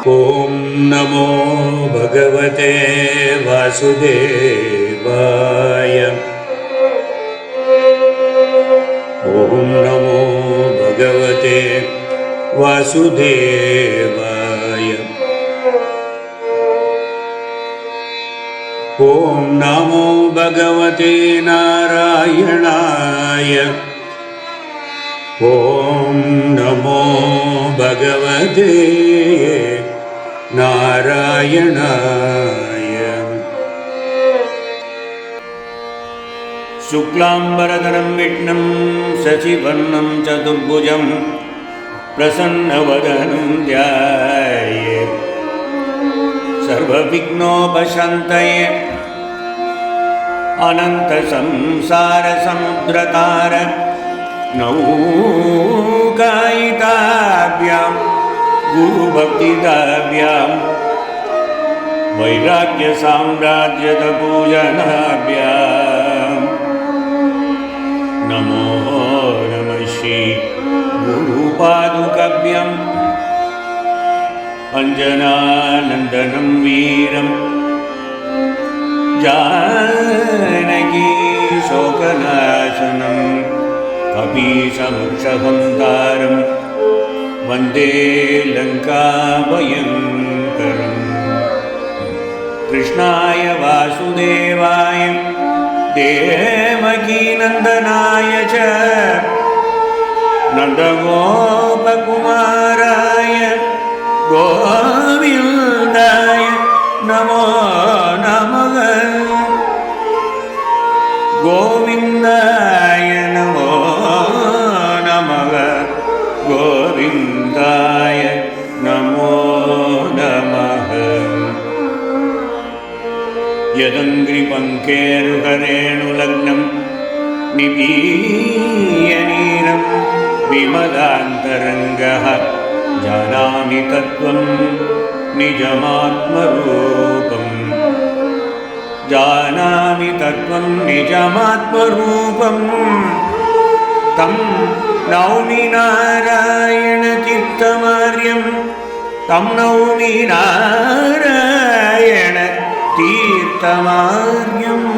ॐ नमो भगवते वासुदेवाय। ॐ नमो भगवते वासुदेवाय। ॐ नमो भगवते नारायणाय। ॐ नमो भगवते नारायणाय। शुक्लांबरधरं विष्णुं शशिवर्णं चतुर्भुजं प्रसन्नवदनं ध्यायेत् सर्वविघ्नोपशान्तये। अनन्तसंसारसमुद्रतार नौकायिताभ्यां गुरुभक्तिदाभ्यां वैराग्यसाम्राज्यपूजनाभ्यां नमो नमः श्री गुरुपादुकाभ्याम्। अञ्जनानन्दनं वीरं जानकी शोकनाशनं कपीशमक्षहंतारं वन्दे लङ्काभयङ्करम्। कृष्णाय वासुदेवाय देवकीनन्दनाय च नन्दगोपकुमाराय गोविन्दाय नमो नमः। गोविन्दाय नमो नमः। गोविन्दाय नमो नमः। यदङ्घ्रिपङ्केरुहरेणुलग्नं निपीयनीरं विमलान्तरङ्गः जानामि तत्त्वं निजमात्मरूपम्। जानामि तत्त्वं निजमात्मरूपम्। तं नौमि नारायणतीर्थमार्यं। तं नौमि नारायणतीर्थमार्यम्।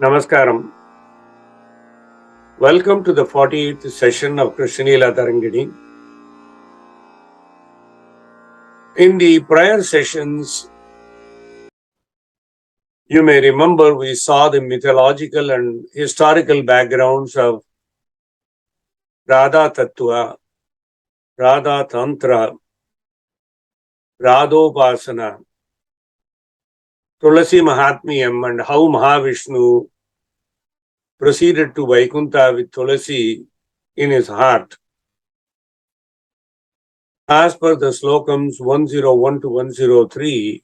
Namaskaram. Welcome to the 48th session of Krishna Leela TarangiNi. In the prior sessions, you may remember we saw the mythological and historical backgrounds of Radha Tattva, Radha Tantra, Radhopasana, Tulasī Mãhãtmyam, and how Mahavishnu proceeded to Vaikuntha with Tulasī in his heart. As per the slokams 101 to 103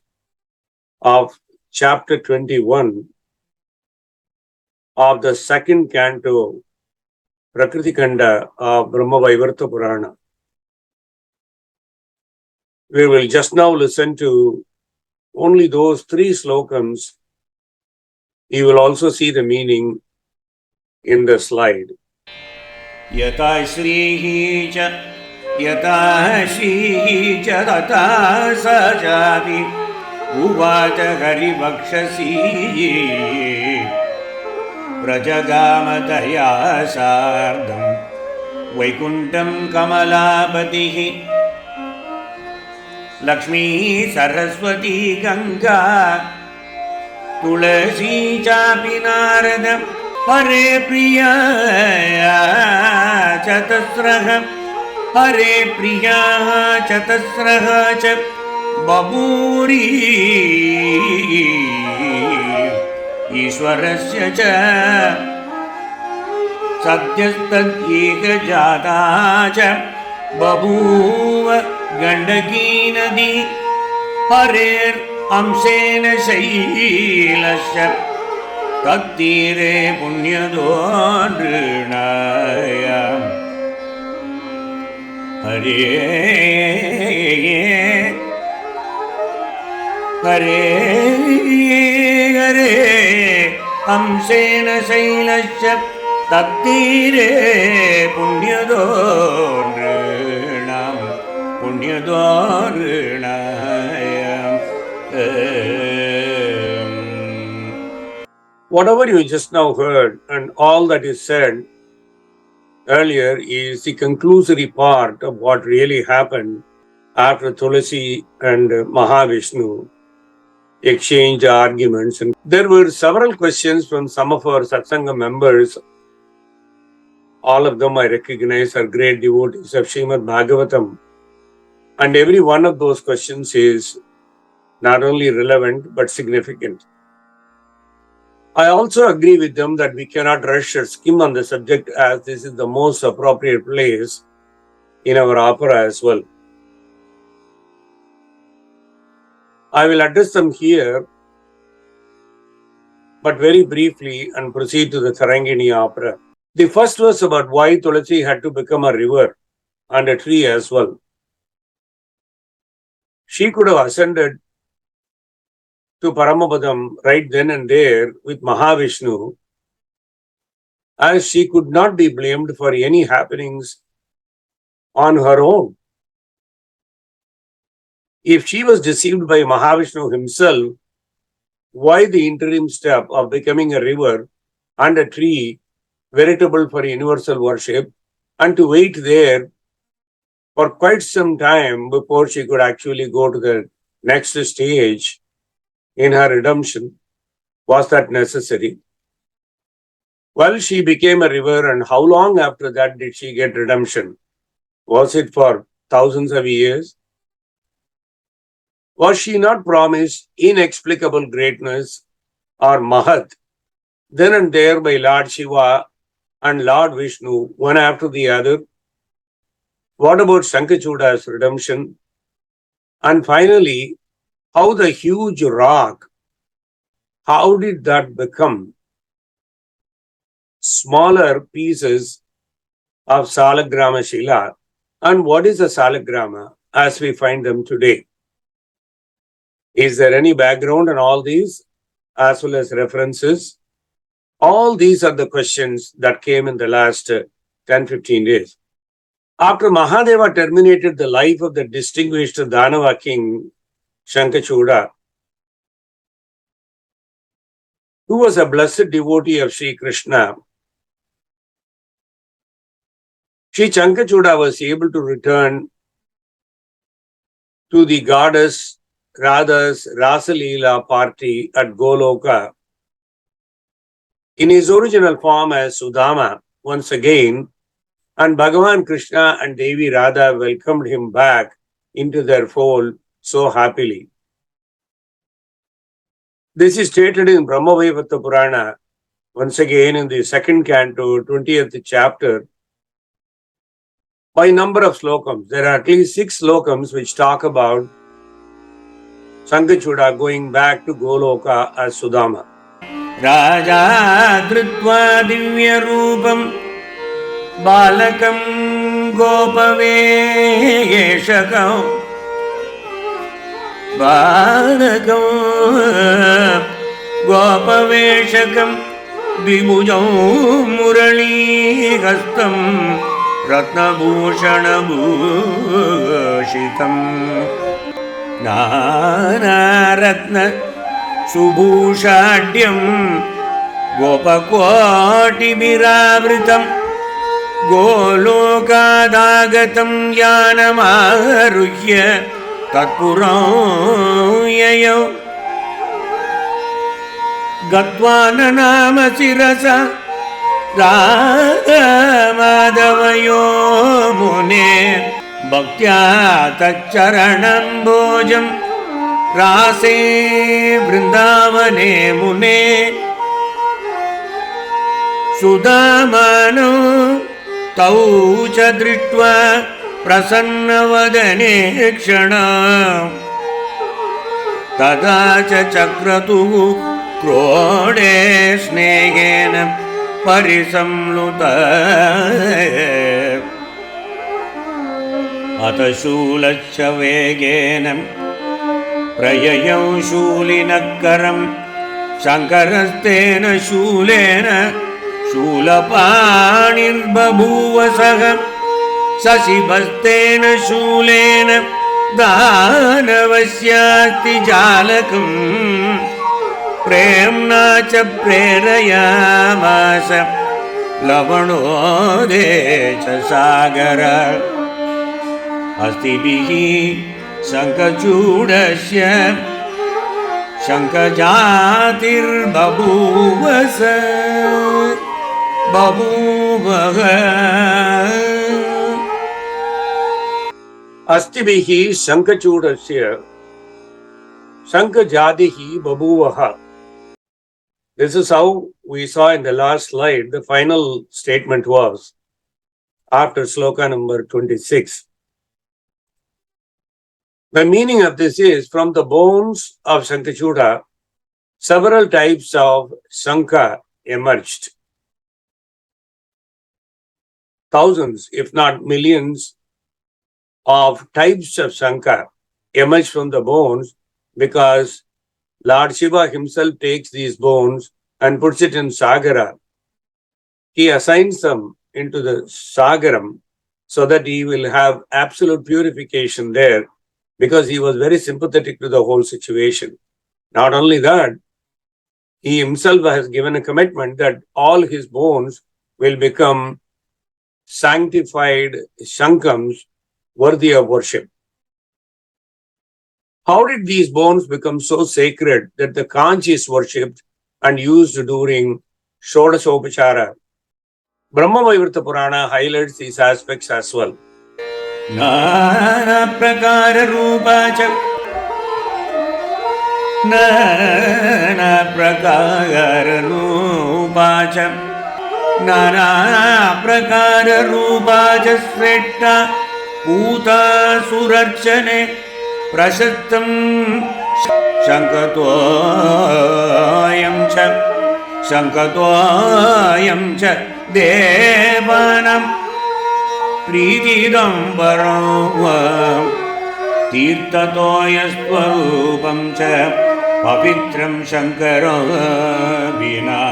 of chapter 21 of the second canto Prakriti Kanda of Brahma Vaivarta Purana. We will just now listen to only those three slokams. You will also see the meaning in the slide. Yata Shrihi cha Yata Shrihi cha Tata Sajati Uvacha Hari Vakshasi Prajagamata Sardam Vaikuntam Kamalapatihi Lakshmi Saraswati Ganga Tulasī Chapi Narada Hare Priya Chatasraha Hare Priya Chatasraha बभूरि ईश्वरस्य च सद्यस्तद्येकजाता च बभूव गण्डकी नदी हरेर्अंशेन शैलस्य तत्तीरे पुण्यदो नृणाय हरे हरे हरे अंशेन शैलस्य तत्तीरे पुण्यदो नृणां पुण्यदो नृणाय. Whatever you just now heard and all that is said earlier is the conclusory part of what really happened after Tulasī and Mahavishnu exchanged arguments. And there were several questions from some of our Satsanga members. All of them I recognize are great devotees of Srimad Bhagavatam. And every one of those questions is not only relevant but significant. I also agree with them that we cannot rush or skim on the subject, as this is the most appropriate place in our opera as well. I will address them here, but very briefly, and proceed to the Tarangini opera. The first was about why Tulasī had to become a river and a tree as well. She could have ascended to Paramapadam right then and there with Mahavishnu, as she could not be blamed for any happenings on her own. If she was deceived by Mahavishnu himself, why the interim step of becoming a river and a tree, veritable for universal worship, and to wait there for quite some time before she could actually go to the next stage in her redemption? Was that necessary? Well, she became a river, and how long after that did she get redemption? Was it for thousands of years? Was she not promised inexplicable greatness or Mahat then and there by Lord Shiva and Lord Vishnu, one after the other? What about Shankhachoođa's redemption? And finally, how the huge rock, how did that become smaller pieces of Sãlagrãma Shila? And what is a Sãlagrãma as we find them today? Is there any background on all these, as well as references? All these are the questions that came in the last 10-15 days. After Mahadeva terminated the life of the distinguished Danava king, Shankhachoođa, who was a blessed devotee of Sri Krishna, Sri Shankhachoođa was able to return to the goddess Radha's Rasa Leela party at Goloka in his original form as Sudama once again, and Bhagavan Krishna and Devi Radha welcomed him back into their fold so happily. This is stated in Brahmavaivata Purana, once again in the second canto, 20th chapter, by number of slokams. There are at least 6 slokams which talk about Shankhachoođa going back to Goloka as Sudama. Raja Dritva Divya Rupam Balakam Gopaveshakam Balakam Gopaveshakam Vibhujam Murali Hastam Ratnabhushana Bhushitam Nana Ratna Subhushadyam Gopakoti Viravritam Golokadagatam Yanamaruhya Tatpuram Yayo Gatvana Nama Sirasa Ramadavayo Mune Bhaktya Tacharanam Bhojam रासे वृन्दावने मुने सुदामानो तौ च दृष्ट्वा प्रसन्नवदने क्षणा तदा च चक्रतुः क्रोडे स्नेहेन परिसंलुत अथ शूलश्च वेगेन प्रययौ शूलिनक्करं शङ्करस्तेन शूलेन शूलपाणिर्बभूव सः शशिभस्तेन शूलेन दानवस्यास्ति जालकम् प्रेम्णा च प्रेरयामास लवणोदे च सागर अस्तिभिः शङ्खचूडस्य शङ्खजातिर्बभूवस बभूवः Astibihi Shankhachoođasya Shankhajadihi Babhuvaha. This is how we saw in the last slide. The final statement was after sloka number 26. The meaning of this is, from the bones of Shankhachoođa, several types of Shankha emerged. Thousands, if not millions, of types of Shankha emerge from the bones, because Lord Shiva himself takes these bones and puts it in Sagara. He assigns them into the Sagaram so that he will have absolute purification there, because he was very sympathetic to the whole situation. Not only that, he himself has given a commitment that all his bones will become sanctified Shankams worthy of worship. How did these bones become so sacred that the conch is worshipped and used during Shodasopachara? Brahma-Vaivarta Purana highlights these aspects as well. Nana prakara rupacha Nana prakara rupacha Nana prakara rupacha Sreta Puta surarchane prashattam shankatoyam cha devanam pritidambaram tirtatoyasvarupam cha pavitram shankaram vina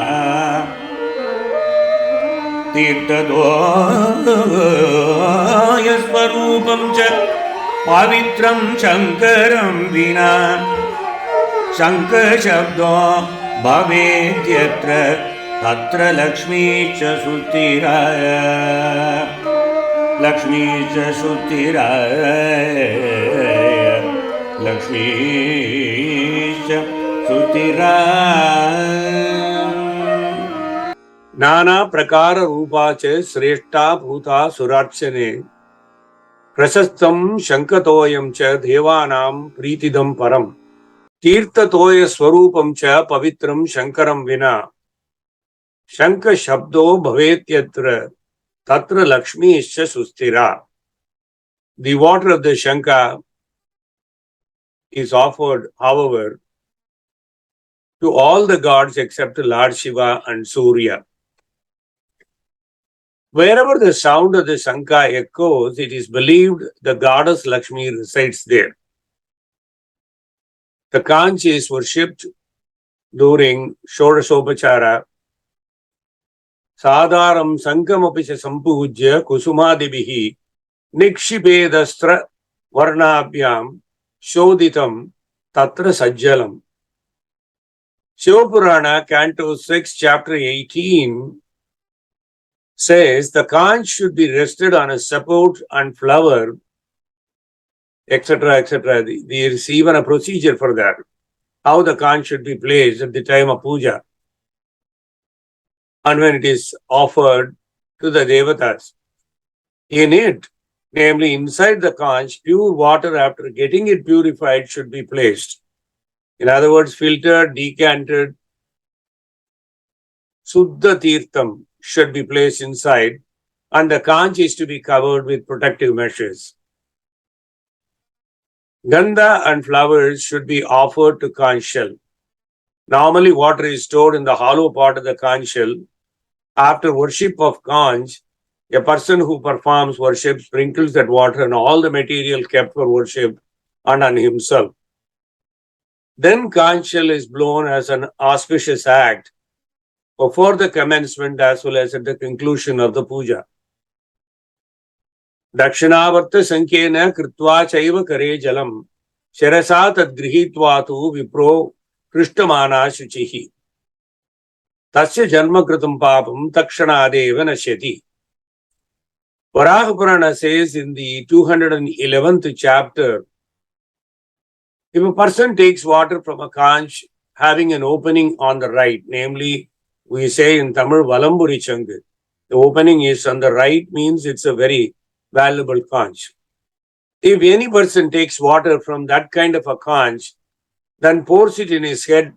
तीर्थदोयस्वरूपं च पवित्रं शङ्करं विना शङ्खशब्दो भवेद्यत्र तत्र लक्ष्मीश्च सुस्थिराय लक्ष्मीश्च सुस्थिराय लक्ष्मीश्च सुस्थिराय Nana prakara rupache sreshta bhuta surarchane prasastam shankatoyam cha devanam pritidam param tirtatoya swarupam cha pavitram shankaram vina shankha shabdo bhavetyatra tatra lakshmi ischa sustira. The water of the shankha is offered, however, to all the gods except Lord Shiva and Surya. Wherever the sound of the Shankha echoes, it is believed the goddess Lakshmi resides there. The conch is worshipped during Shodasopachara. Sadharam Sankamapisha Sampujya Kusumadibihi Nikshipedastra Varnabhyam Shodhitam Tatra Sajjalam. Shivapurana, Canto 6, Chapter 18 says the conch should be rested on a support and flower, etc., etc. There is even a procedure for that. How the conch should be placed at the time of puja and when it is offered to the devatas. In it, namely inside the conch, pure water after getting it purified should be placed. In other words, filtered, decanted, Suddha Tirtham should be placed inside, and the conch is to be covered with protective measures. Gandha and flowers should be offered to conch shell. Normally, water is stored in the hollow part of the conch shell. After worship of conch, a person who performs worship sprinkles that water and all the material kept for worship and on himself. Then conch shell is blown as an auspicious act before the commencement as well as at the conclusion of the puja. Dakshinavarta Sankena Kritva Chaiva Kare Jalam Sharasa Tad Grihitva Tu Vipro Krishtamana Shuchihi Tasya Janma Kritam Papam Takshanadeva Nashyati. Varaha Purana says in the 211th chapter, if a person takes water from a conch having an opening on the right, namely, we say in Tamil, Valamburi Changu, the opening is on the right, means it's a very valuable conch. If any person takes water from that kind of a conch, then pours it in his head,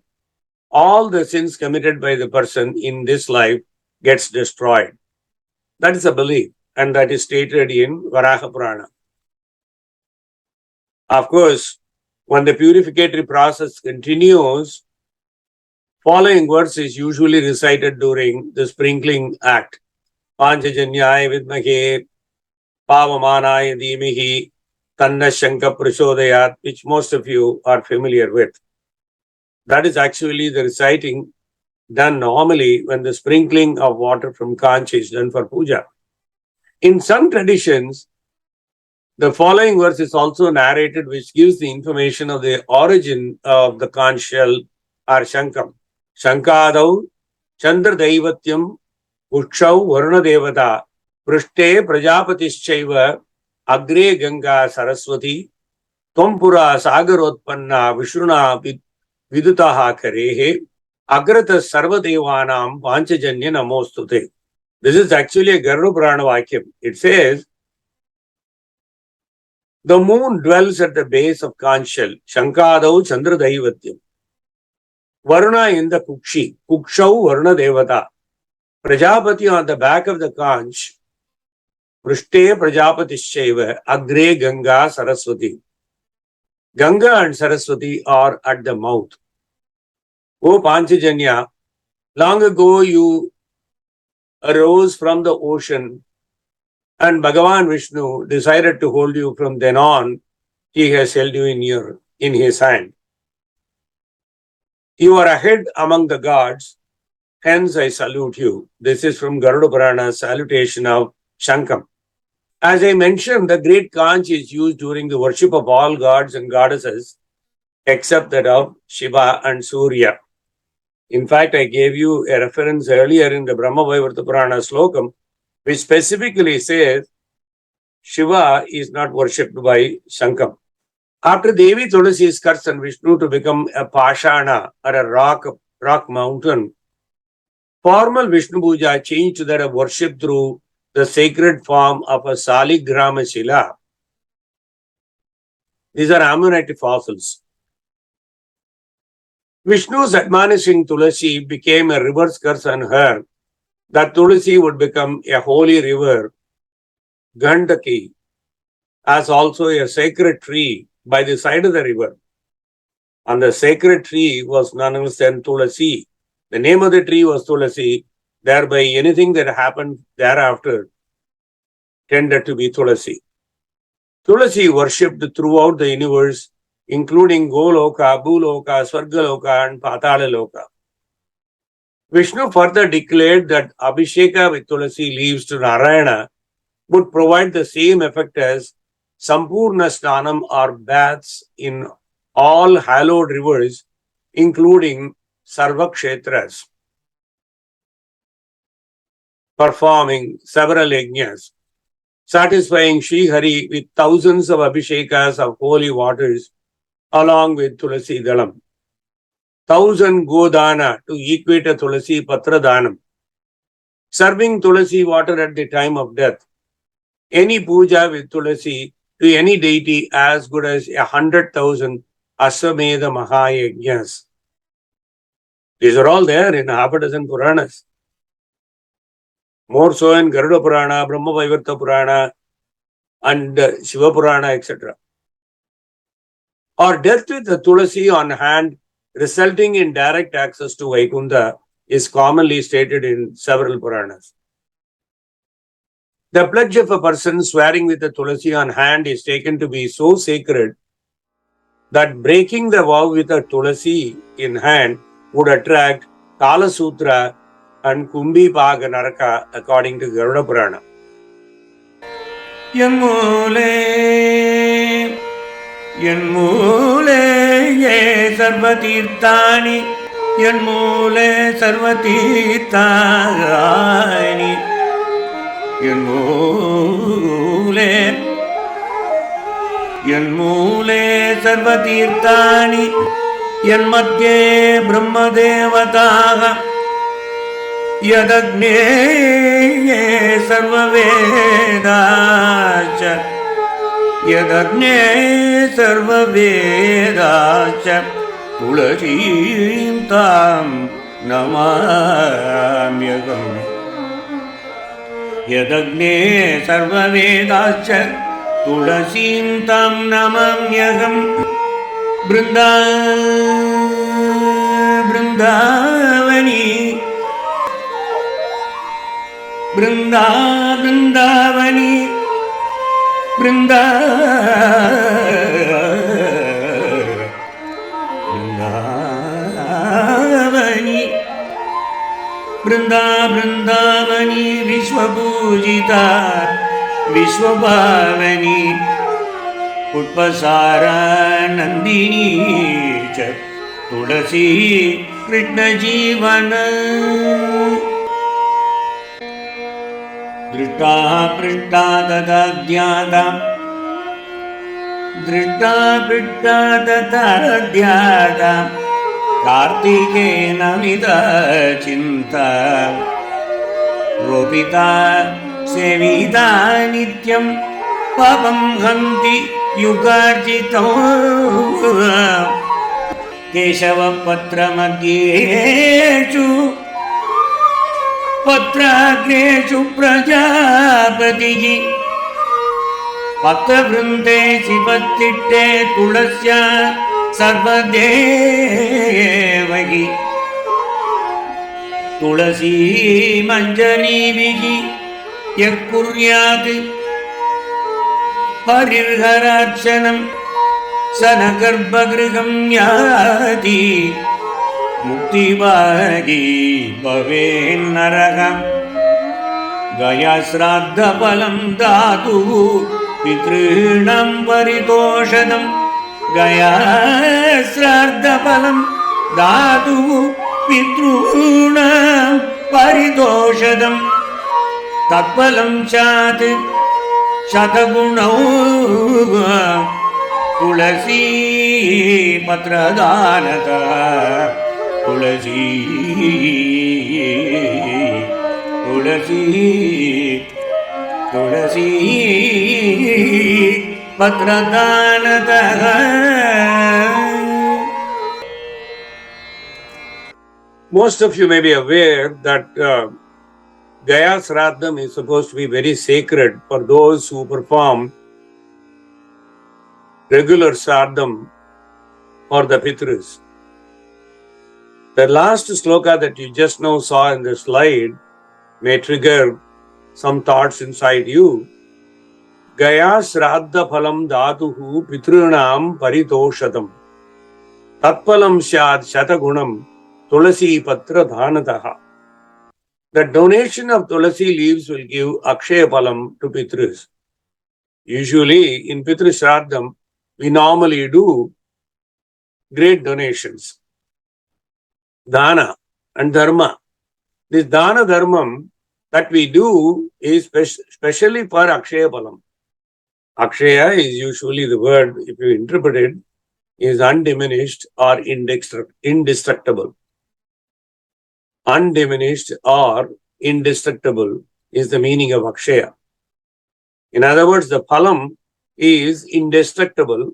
all the sins committed by the person in this life gets destroyed. That is a belief, and that is stated in Varaha Purana. Of course, when the purificatory process continues, following verse is usually recited during the sprinkling act. Panchajanyaya vidmahe pavamanaya dhimahi tanna shanka prachodayat, which most of you are familiar with. That is actually the reciting done normally when the sprinkling of water from conch is done for puja. In some traditions, the following verse is also narrated, which gives the information of the origin of the conch shell or shankam. Shankadau Chandra Daivatyam Ukshau Varuna Devata Prishte Prajapatischaiva Agre Ganga Saraswati Twampura Sagarotpanna Vishruna Vidutaha Karehe Agrata Sarvadevanam Panchajanya Namostute. This is actually a Garuda Purana Vakyam. It says, the moon dwells at the base of conch shell. Shankadau Chandra Daivatyam. Varuna in the Kukshi. Kukshau Varuna Devata. Prajapati on the back of the conch. Prishte Prajapatischaiva Agre Ganga Saraswati. Ganga and Saraswati are at the mouth. O Panchajanya, long ago you arose from the ocean and Bhagavan Vishnu decided to hold you from then on. He has held you in his hand. You are ahead among the gods, hence I salute you. This is from Garuda Purana's salutation of Shankam. As I mentioned, the great conch is used during the worship of all gods and goddesses, except that of Shiva and Surya. In fact, I gave you a reference earlier in the Brahma Vaivarta Purana slokam, which specifically says Shiva is not worshipped by Shankam. After Devi Tulasi's curse on Vishnu to become a Pashana or a rock mountain, formal Vishnu Puja changed to that of worship through the sacred form of a Sãlagrãma Shila. These are ammonite fossils. Vishnu's admonishing Tulasī became a reverse curse on her, that Tulasī would become a holy river, Gandaki, as also a sacred tree by the side of the river. And the sacred tree was none other than Tulasī. The name of the tree was Tulasī, thereby anything that happened thereafter tended to be Tulasī. Tulasī worshipped throughout the universe, including Goloka, Bhuloka, Swargaloka and Patalaloka. Vishnu further declared that Abhisheka with Tulasī leaves to Narayana would provide the same effect as Sampurna Snanam or baths in all hallowed rivers, including Sarvakshetras, performing several yajnas, satisfying Sri Hari with thousands of Abhishekas of holy waters along with Tulasī Dalam. 1,000 Godana to equate a Tulasī Patra Danam. Serving Tulasī water at the time of death. Any puja with Tulasī to any deity as good as 100,000 Aswamedha Mahayajnas. These are all there in half a dozen Puranas. More so in Garuda Purana, Brahma Vaivarta Purana, and Shiva Purana, etc. Or death with the Tulasī on hand, resulting in direct access to Vaikuntha, is commonly stated in several Puranas. The pledge of a person swearing with the Tulasī on hand is taken to be so sacred that breaking the vow with a Tulasī in hand would attract Kala Sutra and Kumbi Paga Naraka, according to Garuda Purana. Yanmule ye sarvatirthani, yanmule sarvatirthani, yanmule sarvatirthani, yanmadye brahmadevataha, yadagne sarvavedacha, yadagne sarvavedacha, Tulasīm tam namamyam. Yadagne sarvavedacha, Tulasīm tam namamyam. Brindavani, Brindavani, Brindavani, Vishwapujita, Vishwabhavani, Utpasara Nandini, Tulasī Krishna Jivana. Drita Prita Tadadhyata, Drita Prita Tadadhyata, Kartikena Vida Chinta, Ropita Sevita Nityam, Papam Hanti Yugarjitam, Keshava Patra Madhyechu, Patragreshu Prajapatihi, Patavrunte Sivatitte Tulasya Sarvadevahi, Tulasī Manjarivihi Yakuryat Parirharachanam Sanagarbhagriham Yati Muktivagi Bhaven Naragam Gaya Shraddha Palam Dhatu Pitrunam Paritoshadam Gaya Shraddha Palam Dhatu Pitrunam Paritoshadam Tatpalam Chat Shatagunau Tulasī Patradhanata Tulasī Patradhanata. Most of you may be aware that Gaya Sraddham is supposed to be very sacred for those who perform regular Sraddham for the Pitrus. The last sloka that you just now saw in the slide may trigger some thoughts inside you. Gaya Shraddha Phalam Dhatuhu Pitrunam Paritoshadam Tatpalam Syad Shatagunam Tulasī Patra Dhanataha. The donation of Tulasī leaves will give Akshaya Phalam to Pitrus. Usually in Pitru Shraddham, we normally do great donations. Dana and Dharma. This Dana Dharmam that we do is specially for Akshaya Phalam. Akshaya is usually the word, if you interpret it, is undiminished or indestructible. Undiminished or indestructible is the meaning of Akshaya. In other words, the Phalam is indestructible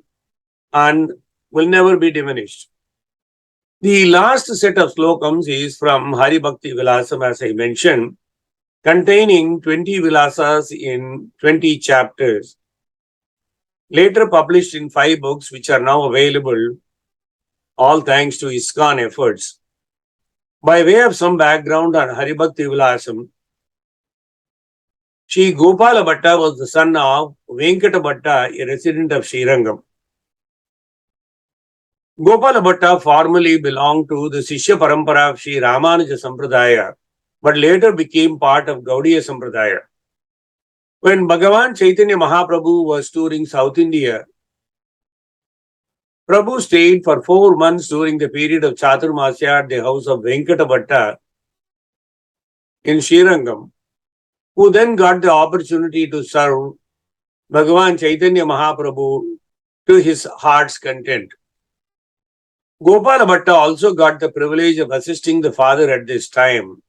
and will never be diminished. The last set of slokams is from Hari Bhakti Vilasam, as I mentioned, containing 20 vilasas in 20 chapters, later published in 5 books, which are now available, all thanks to ISKCON efforts. By way of some background on Hari Bhakti Vilasam, Sri Gopala Bhatta was the son of Venkata Bhatta, a resident of Srirangam. Gopala Bhatta formerly belonged to the Sishya Parampara of Sri Ramanuja Sampradaya, but later became part of Gaudiya Sampradaya. When Bhagavan Chaitanya Mahaprabhu was touring South India, Prabhu stayed for 4 months during the period of Chaturmasya at the house of Venkata Bhatta in Srirangam, who then got the opportunity to serve Bhagavan Chaitanya Mahaprabhu to his heart's content. Gopala Bhatta also got the privilege of assisting the father at this time.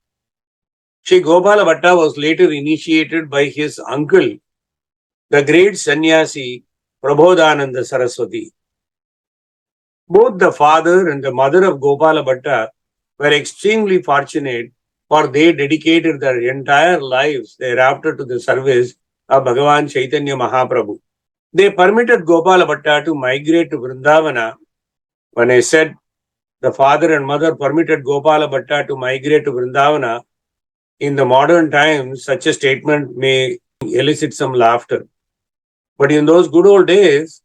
Sri Gopala Bhatta was later initiated by his uncle, the great sannyasi Prabodhananda Saraswati. Both the father and the mother of Gopala Bhatta were extremely fortunate, for they dedicated their entire lives thereafter to the service of Bhagavan Chaitanya Mahaprabhu. They permitted Gopala Bhatta to migrate to Vrindavana. When I said the father and mother permitted Gopala Bhatta to migrate to Vrindavana, in the modern times, such a statement may elicit some laughter. But in those good old days,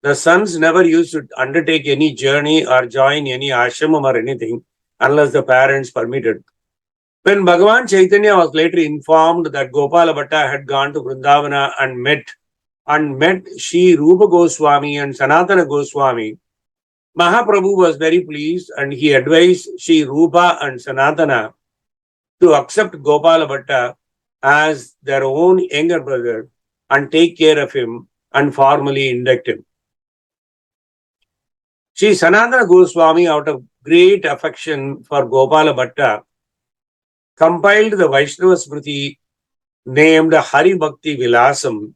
the sons never used to undertake any journey or join any ashramam or anything unless the parents permitted. When Bhagavan Chaitanya was later informed that Gopala Bhatta had gone to Vrindavana and met Sri Rupa Goswami and Sanatana Goswami, Mahaprabhu was very pleased and he advised Sri Rupa and Sanatana to accept Gopala Bhatta as their own younger brother and take care of him and formally induct him. Sri Sanatana Goswami, out of great affection for Gopala Bhatta, compiled the Vaishnava Smriti named Hari Bhakti Vilasam,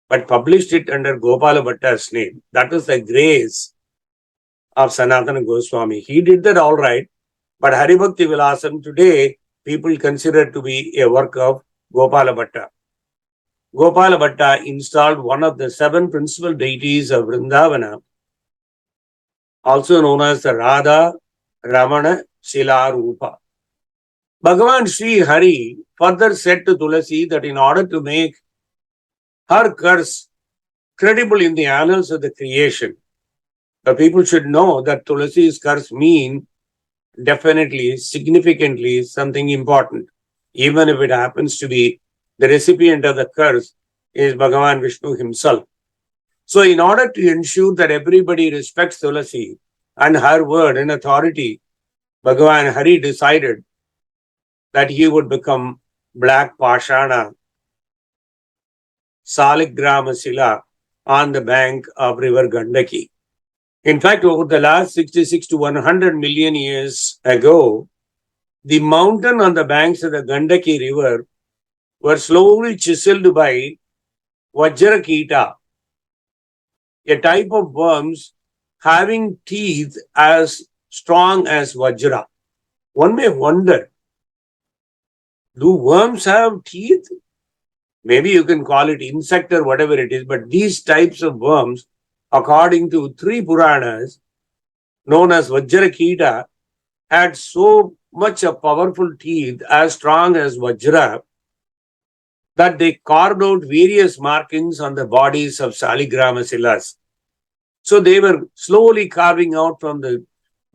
but published it under Gopala Bhatta's name. That was the grace of Sanatana Goswami. He did that all right, but Hari Bhakti Vilasam today people consider to be a work of Gopala Bhatta. Gopala Bhatta installed one of the 7 principal deities of Vrindavana, also known as the Radha Ramana Sila Rupa. Bhagavan Sri Hari further said to Tulasī that in order to make her curse credible in the annals of the creation, the people should know that Tulasī's curse mean definitely, significantly something important, even if it happens to be the recipient of the curse is Bhagavan Vishnu himself. So in order to ensure that everybody respects Tulasī and her word and authority, Bhagavan Hari decided that he would become black Pashana, Sãlagrãma Sila on the bank of river Gandaki. In fact, over the last 66 to 100 million years ago, the mountain on the banks of the Gandaki river were slowly chiseled by Vajrakita, a type of worms having teeth as strong as Vajra. One may wonder, do worms have teeth? Maybe you can call it insect or whatever it is, but these types of worms, according to 3 Puranas, known as Vajrakita, had so much of powerful teeth as strong as Vajra that they carved out various markings on the bodies of Sãlagrãma Silas. So they were slowly carving out from the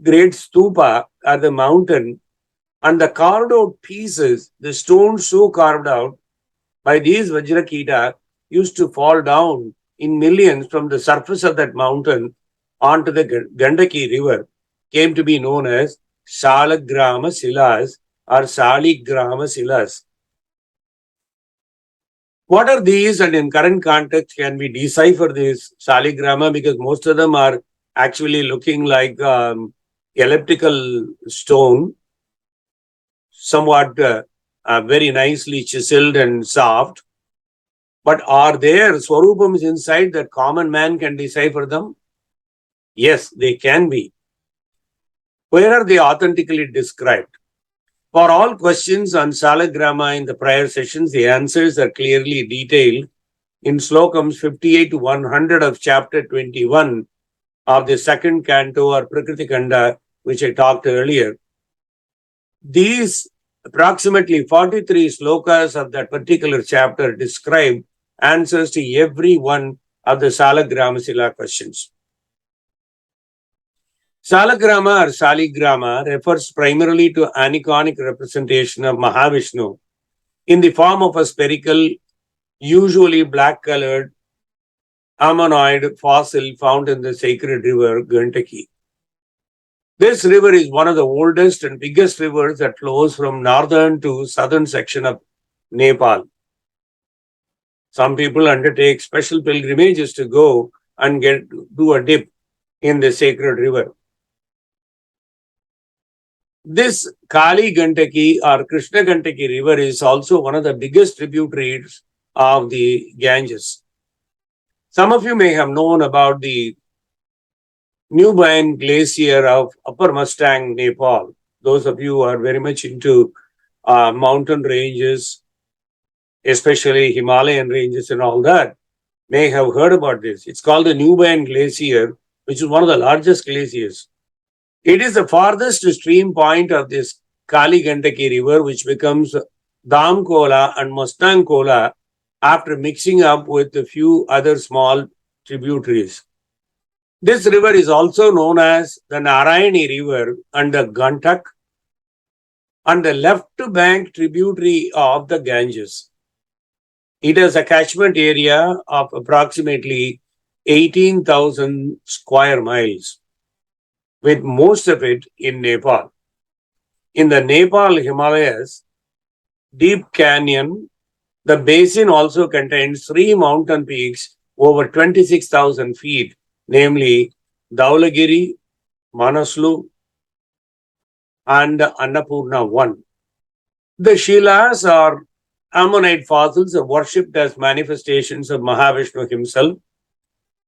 great stupa at the mountain, and the carved out pieces, the stones so carved out by these Vajrakita used to fall down in millions from the surface of that mountain onto the Gandaki river, came to be known as Sãlagrãma Silas or Sãlagrãma Silas. What are these, and in current context can we decipher this Sãlagrãma, because most of them are actually looking like elliptical stone, somewhat very nicely chiseled and soft. But are there Swarupams inside that common man can decipher them? Yes, they can be. Where are they authentically described? For all questions on Sãlagrãma in the prior sessions, the answers are clearly detailed in slokams 58 to 100 of chapter 21 of the second canto or Prakriti Kanda, which I talked earlier. These approximately 43 slokas of that particular chapter describe answers to every one of the Sãlagrãma Sila questions. Sãlagrãma or Saligrama refers primarily to an iconic representation of Mahavishnu in the form of a spherical, usually black-colored ammonoid fossil found in the sacred river Gandaki. This river is one of the oldest and biggest rivers that flows from northern to southern section of Nepal. Some people undertake special pilgrimages to go and do a dip in the sacred river. This Kali Gandaki or Krishna Gandaki river is also one of the biggest tributaries of the Ganges. Some of you may have known about the Nubian glacier of Upper Mustang, Nepal. Those of you who are very much into mountain ranges, especially Himalayan ranges and all that, may have heard about this. It's called the Nubian glacier, which is one of the largest glaciers. It is the farthest stream point of this Kali Gandaki river, which becomes Damkola and Mustang Kola after mixing up with a few other small tributaries. This river is also known as the Narayani River and the Gantak and the left bank tributary of the Ganges. It has a catchment area of approximately 18,000 square miles, with most of it in Nepal. In the Nepal Himalayas, deep canyon, the basin also contains 3 mountain peaks over 26,000 feet, namely Dhaulagiri, Manaslu, and Annapurna 1. The Shilas are ammonite fossils are worshipped as manifestations of Mahavishnu himself,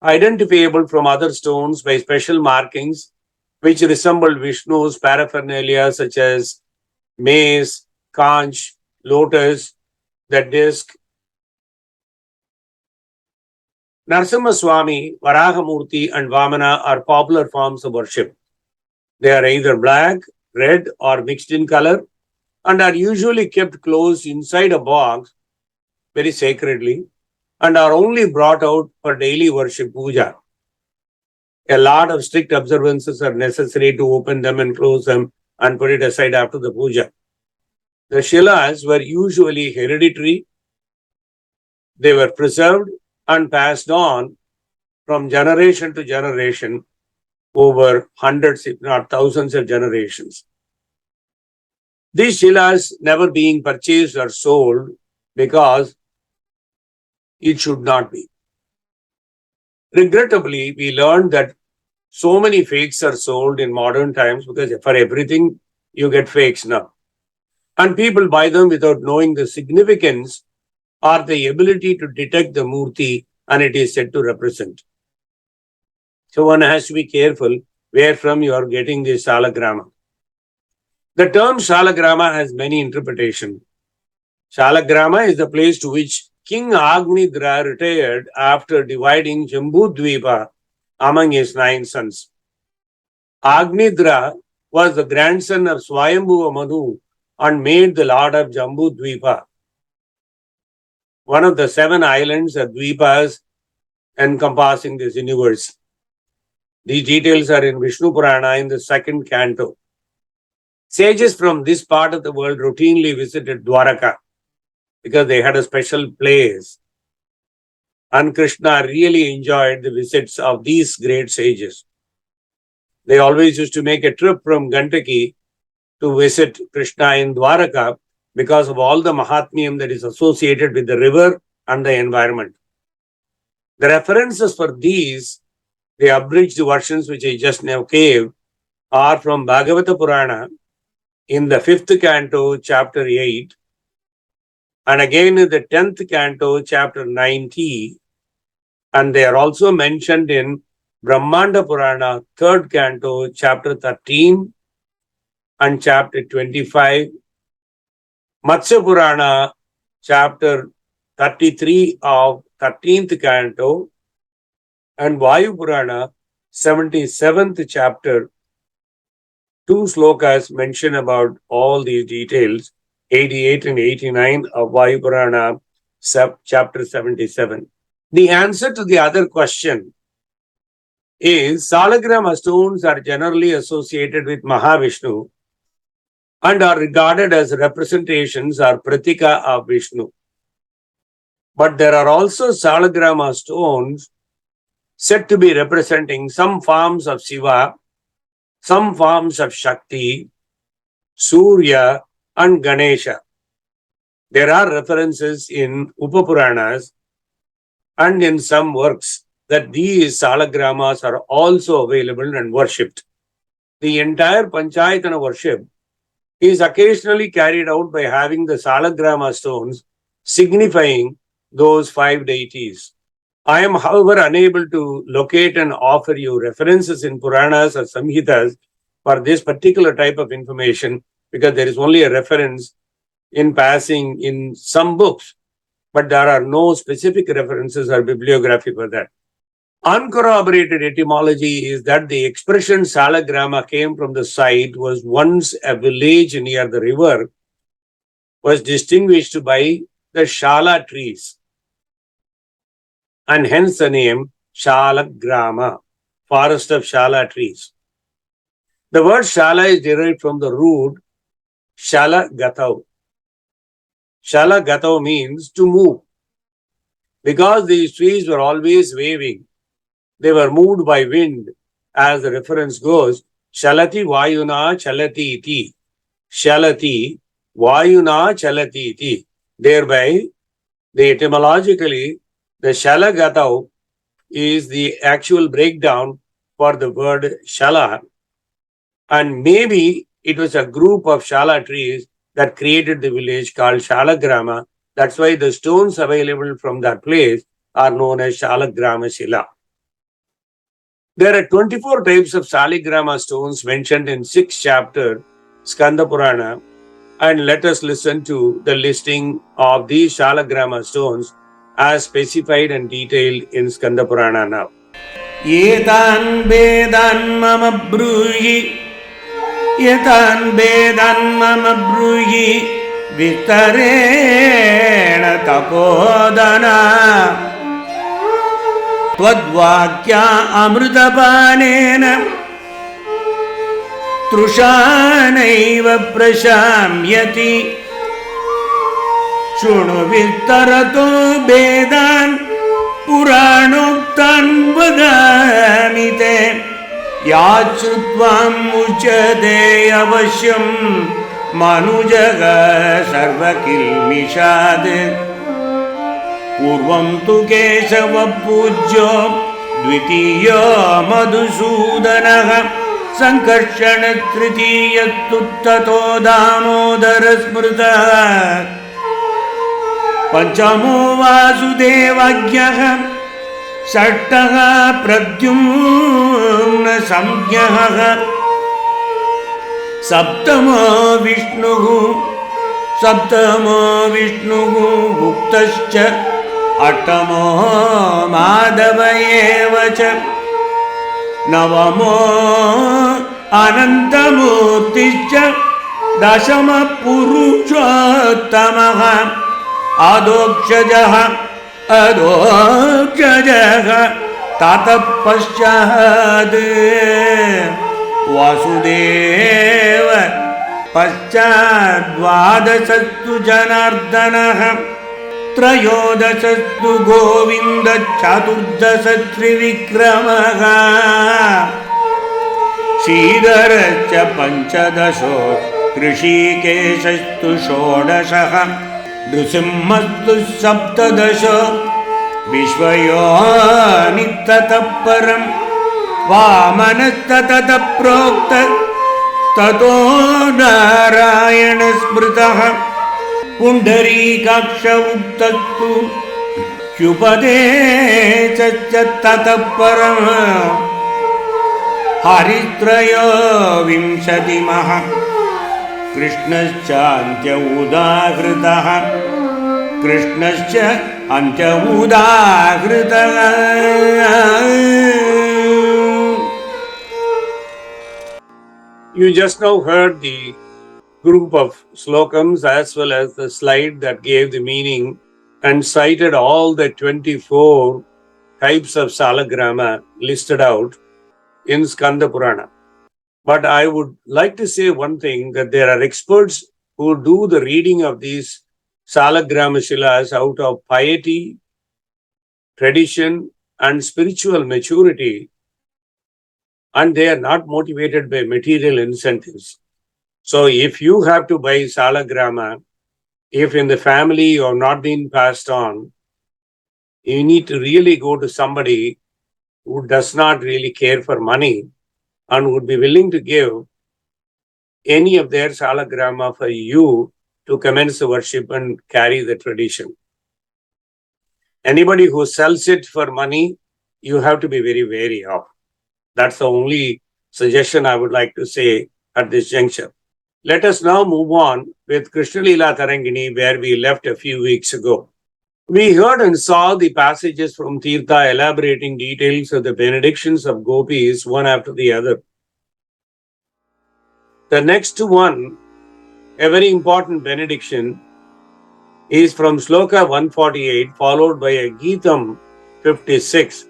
identifiable from other stones by special markings which resemble Vishnu's paraphernalia such as mace, conch, lotus, the disc. Narasimha Swami, Varahamurti, and Vamana are popular forms of worship. They are either black, red, or mixed in color, and are usually kept closed inside a box very sacredly, and are only brought out for daily worship puja. A lot of strict observances are necessary to open them and close them and put it aside after the puja. The Shilas were usually hereditary. They were preserved and passed on from generation to generation over hundreds, if not thousands of generations. These Shilas never being purchased or sold because it should not be. Regrettably, we learned that so many fakes are sold in modern times because for everything you get fakes now. And people buy them without knowing the significance or the ability to detect the Murti and it is said to represent. So one has to be careful where from you are getting this Sãlagrãma. The term Sãlagrãma has many interpretations. Sãlagrãma is the place to which King Agnidra retired after dividing Jambudvipa among his 9 sons. Agnidra was the grandson of Swayambhuva Manu and made the lord of Jambudvipa, one of the 7 islands or dvipas encompassing this universe. These details are in Vishnu Purana in the 2nd canto. Sages from this part of the world routinely visited Dwaraka because they had a special place. And Krishna really enjoyed the visits of these great sages. They always used to make a trip from Gandaki to visit Krishna in Dwaraka because of all the Mãhãtmyam that is associated with the river and the environment. The references for these, the abridged versions which I just now gave, are from Bhagavata Purana in the 5th canto, chapter 8, and again in the 10th canto, chapter 90, and they are also mentioned in Brahmanda Purana, 3rd canto, chapter 13 and chapter 25, Matsya Purana, chapter 33 of 13th canto, and Vayu Purana, 77th chapter. 2 slokas mention about all these details, 88 and 89 of Vayu Purana, chapter 77. The answer to the other question is Sãlagrãma stones are generally associated with Mahavishnu and are regarded as representations or pratika of Vishnu. But there are also Sãlagrãma stones said to be representing some forms of Shiva, some forms of Shakti, Surya, and Ganesha. There are references in Upapuranas and in some works that these Sãlagrãmas are also available and worshipped. The entire Panchayatana worship is occasionally carried out by having the Sãlagrãma stones signifying those 5 deities. I am, however, unable to locate and offer you references in Puranas or Samhitas for this particular type of information because there is only a reference in passing in some books, but there are no specific references or bibliography for that. Uncorroborated etymology is that the expression Sãlagrãma came from the site was once a village near the river, was distinguished by the Shala trees, and hence the name Sãlagrãma, forest of Shala trees. The word Shala is derived from the root Shalagato. Shalagato means to move. Because these trees were always waving, they were moved by wind, as the reference goes, Shalati Vayuna Chalati Iti. Shalati Vayuna Chalati Iti. Thereby, etymologically, the Shalagato is the actual breakdown for the word Shala, and maybe it was a group of Shala trees that created the village called Sãlagrãma. That's why the stones available from that place are known as Sãlagrãma Shila. There are 24 types of Sãlagrãma stones mentioned in 6th chapter Skanda Purana, and let us listen to the listing of these Sãlagrãma stones as specified and detailed in Skanda Purana now. Etan Vedan Mama Bruhi Etan Vedan Mama Bruhi Vitarena Tapodana Twadvakya Amrutapanena Trushanaiva Prashamyati Shunu Vitarato Vedan Puranoktan Vadamite Yachutvam Uchade Avashyam Manujaga Sarvakilmishade Purvam tu Kesava Pujyo Dvitiya Madhusudanaha Sankarshana Tritiya Tuttato Damodara Smrta Panchamo Vasudevagyaha Sattaha Pradyumna Samgyaha Saptamo Vishnuhu Bhuktascha Attamo Madhavayevacha Navamo Anantamurtischa Dashama Purushottamaha Adokshajaha Tatapashchad Vasudeva Paschad Dvadasastu Janardanaha Trayodasastu Govinda Chaturdasatri Vikramaha Shridharacha Panchadasho Krishikeshastu Shodashaha Nృసింహస్తు సప్తదశ విశ్వయోని తతఃపరం వామనస్తత ప్రోక్త తతో నారాయణ స్మృతః పుండరీకాక్ష ఉక్తస్తు హ్యుపదేశ తతఃపరం हरित्रयो विंशतिमः कृष्णश्च अन्त्य उदाहृतः कृष्णश्च अन्त्य उदाहृतः. You just now heard the group of slokams as well as the slide that gave the meaning and cited all the 24 types of Sãlagrãma listed out in Skanda Purana. But I would like to say one thing, that there are experts who do the reading of these Sãlagrãma Shilas out of piety, tradition, and spiritual maturity, and they are not motivated by material incentives. So if you have to buy Sãlagrãma, if in the family you have not been passed on, you need to really go to somebody who does not really care for money and would be willing to give any of their Sãlagrãma for you to commence the worship and carry the tradition. Anybody who sells it for money, you have to be very wary of. That's the only suggestion I would like to say at this juncture. Let us now move on with Krishna Leela TarangiNi, where we left a few weeks ago. We heard and saw the passages from Tirtha elaborating details of the benedictions of gopis one after the other. The next one, a very important benediction, is from Sloka 148, followed by a Geetam 56,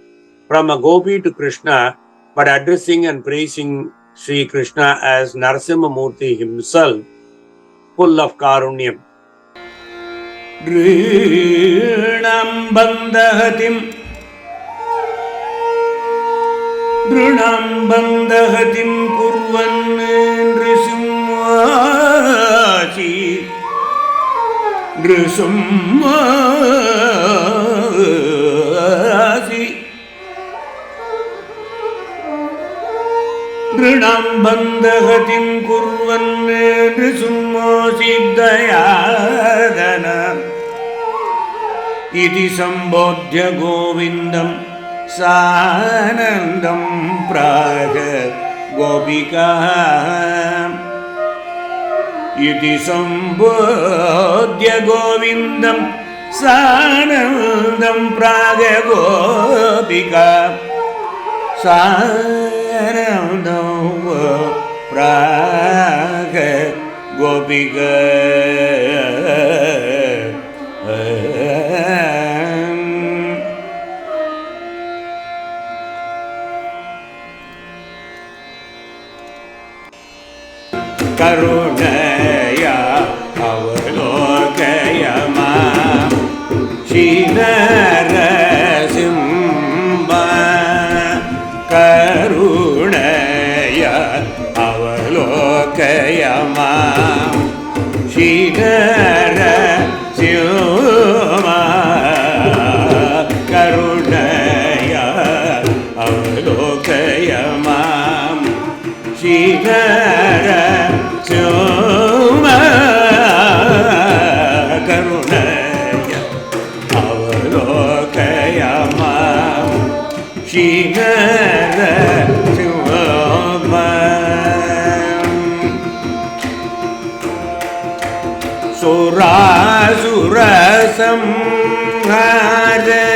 from a gopi to Krishna, but addressing and praising Sri Krishna as Narasimhamurthy himself, full of karunyam. Drinam bandhatim kurvan nrisumhasi Drinam bandhatim kurvan nrisumhasi dayadana iti sambodhya govindam sanandam praga gopika iti sambodhya govindam sanandam praga gopika sanandam praga gopika. Karunaya avalokaya mam Shri Narasimhan. Karunaya avalokaya mam Shri Narasimhan. Karunaya avalokaya mam Shri Narasimhan. Karunaya avalokaya mam Shri Narasimhan. Surasura samhara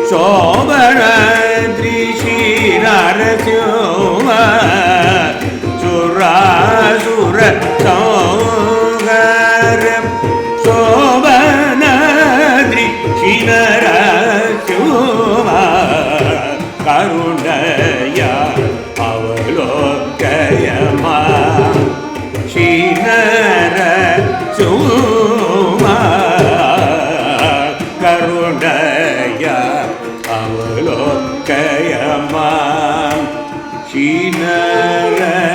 sobharadri Shri Narasimhan. Surasura samhara sobharadri Shri Narasimhan. Karunaya avalokaya mam Shri Narasimhan. Karunaya avalokaya mam Shri Narasimhan.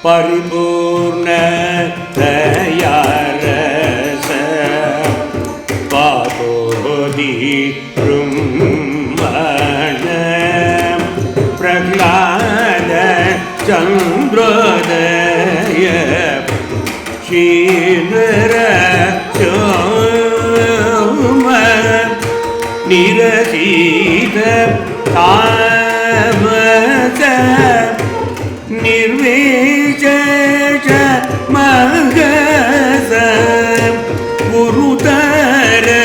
Paripurna dayarasa Vabodhi Brahmana Prahlada Chandrodaya Shri Narasimhan. Sita Tamasa Nirvijaja Magasa Gurudara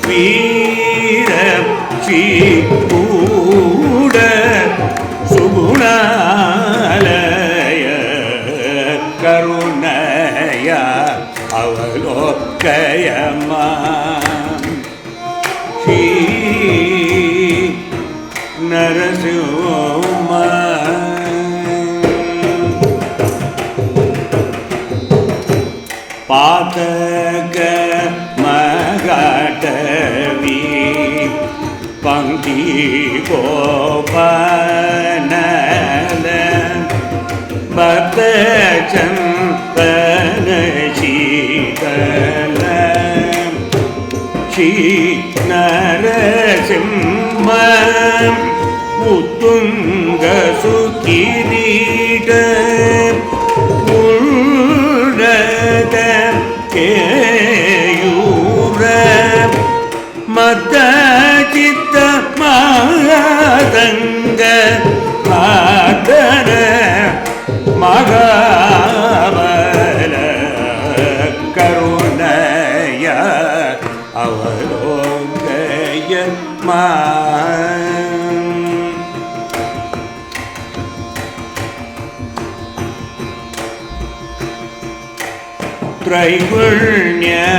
Veera Chipuda Subunalaya Karunaya Avalokayama Shri Narasimha Pataka Magatavi Pankti Gopanala Bhakta Champana Shitala Shri Narasimha Uttunga Sukirita Ullada Keyura Mata Chitta Mahatanga Madana Mahabala Karunaya Avalokaya Traigunya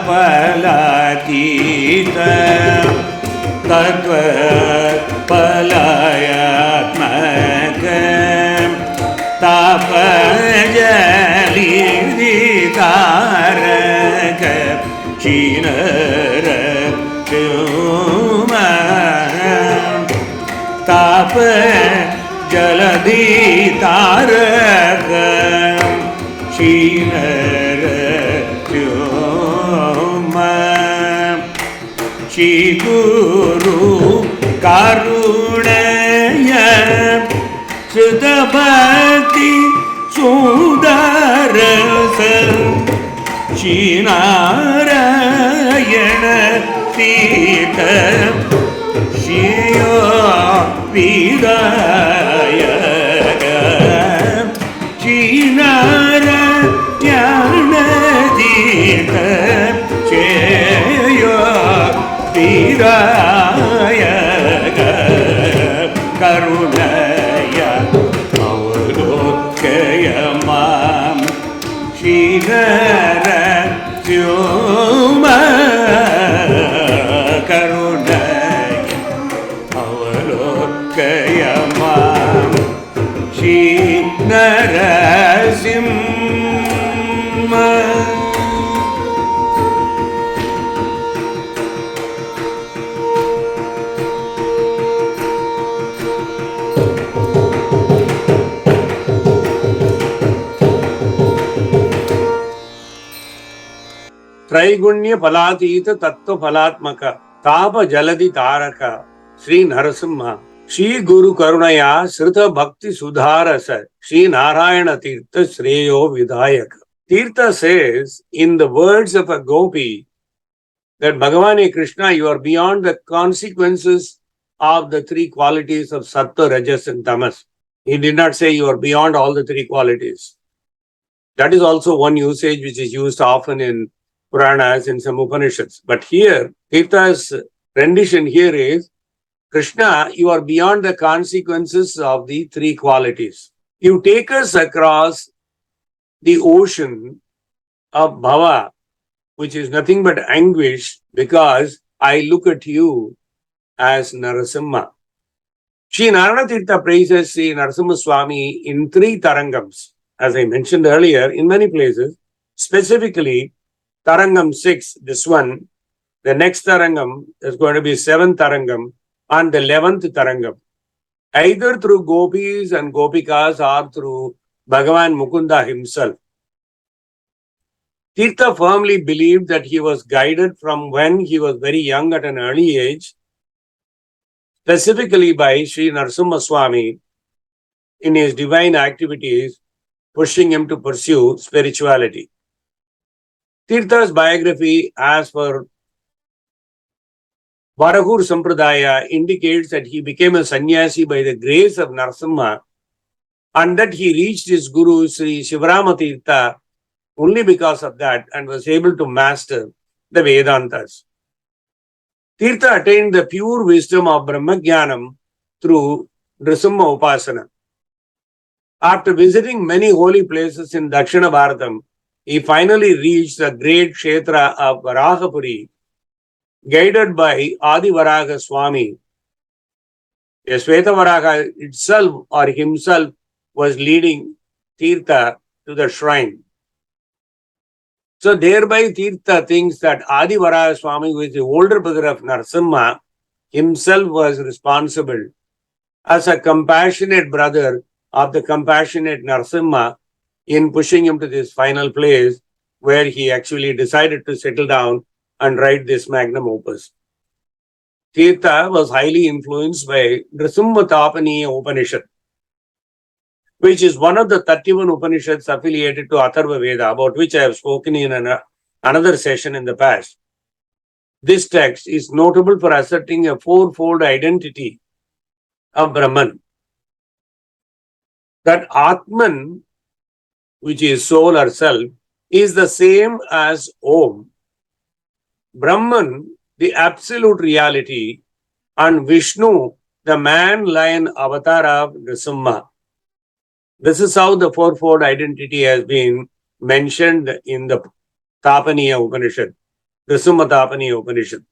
Palatita Tattva Palayatmaka Tapajali Taraka Chinara Chuma Tapajali Taraka Chinara Shri Guru Karunaya Sudha Bhakti Sudarasa Shri Narayana Sita Shriya Vidaya Shri Narayana Sita Shriya Vidaya Karunaya Avalokayama Shri Narasimha Karunaya Avalokayama Shri Narasimha Traigunya Palatita Tattva Palatmaka Tapa Jaladi Taraka Sri Narasimha Shri Guru Karunaya Srita Bhakti Sudharasa Shri Narayana Tirtha Shreyo Vidayaka. Tirtha says in the words of a gopi that Bhagavane Krishna, you are beyond the consequences of the three qualities of Sattva, Rajas and Tamas. He did not say you are beyond all the three qualities. That is also one usage which is used often in Puranas, in some Upanishads. But here, Tirtha's rendition here is, Krishna, you are beyond the consequences of the three qualities. You take us across the ocean of bhava, which is nothing but anguish, because I look at you as Narasimha. Shri Narana Tirtha praises Sri Narasimha Swami in three tarangams, as I mentioned earlier, in many places, specifically Tarangam 6, this one, the next Tarangam is going to be 7th Tarangam, and the 11th Tarangam. Either through gopis and gopikas or through Bhagavan Mukunda himself. Tirtha firmly believed that he was guided from when he was very young at an early age, specifically by Sri Narasimha Swami in his divine activities, pushing him to pursue spirituality. Tirtha's biography, as per Varagur Sampradaya indicates that he became a sannyasi by the grace of Narasimha and that he reached his guru Sri Shivarama Tirtha only because of that and was able to master the Vedantas. Tirtha attained the pure wisdom of Brahmajnanam through Nrisimha Upasana. After visiting many holy places in Dakshina Bharatam, he finally reached the great Kshetra of Varahapuri, guided by Adi Varaha Swami. Shweta Varaha itself or himself was leading Tirtha to the shrine. So thereby Tirtha thinks that Adi Varaha Swami, who is the older brother of Narasimha, himself was responsible as a compassionate brother of the compassionate Narasimha in pushing him to this final place where he actually decided to settle down and write this magnum opus. Tirtha was highly influenced by Nrisimha Tapaniya Upanishad, which is one of the 31 Upanishads affiliated to Atharva Veda, about which I have spoken in another session in the past. This text is notable for asserting a fourfold identity of Brahman. That Atman, which is soul or self, is the same as Om. Brahman, the absolute reality, and Vishnu, the man-lion avatar of Nrisimha. This is how the fourfold identity has been mentioned in the Tapaniya Upanishad, Nrisimha Tapaniya Upanishad.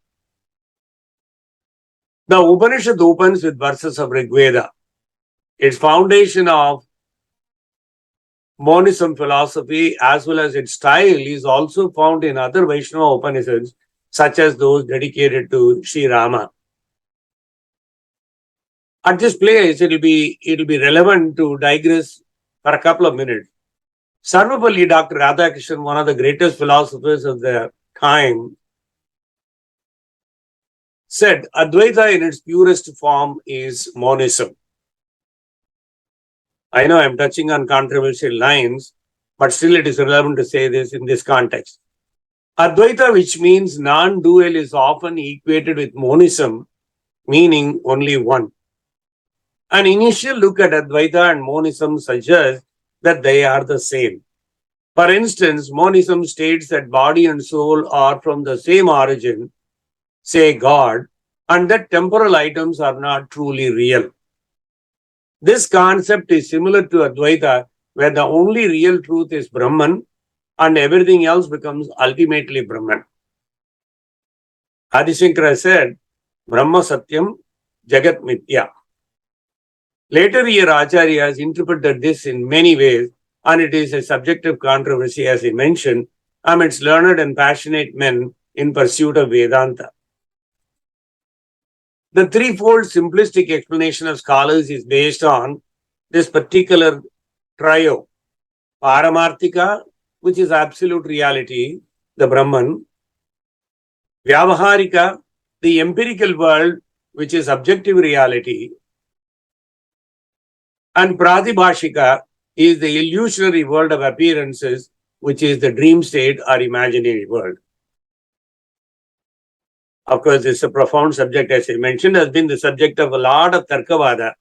The Upanishad opens with verses of Rig Veda. Its foundation of monism philosophy as well as its style is also found in other Vaishnava Upanishads, such as those dedicated to Sri Rama. At this place, it'll be relevant to digress for a couple of minutes. Sarvapalli Dr. Radhakrishnan, one of the greatest philosophers of the time, said Advaita in its purest form is monism. I know I'm touching on controversial lines, but still it is relevant to say this in this context. Advaita, which means non-dual, is often equated with monism, meaning only one. An initial look at Advaita and monism suggests that they are the same. For instance, monism states that body and soul are from the same origin, say God, and that temporal items are not truly real. This concept is similar to Advaita, where the only real truth is Brahman and everything else becomes ultimately Brahman. Adi Shankara said, Brahma Satyam, Jagat Mithya. Later year Acharyas interpreted this in many ways, and it is a subject of controversy, as he mentioned, amidst learned and passionate men in pursuit of Vedanta. The threefold simplistic explanation of scholars is based on this particular trio. Paramarthika, which is absolute reality, the Brahman. Vyavaharika, the empirical world, which is objective reality. And Pratibhashika is the illusionary world of appearances, which is the dream state or imaginary world. Of course, this is a profound subject, as I mentioned, has been the subject of a lot of Tarkavada,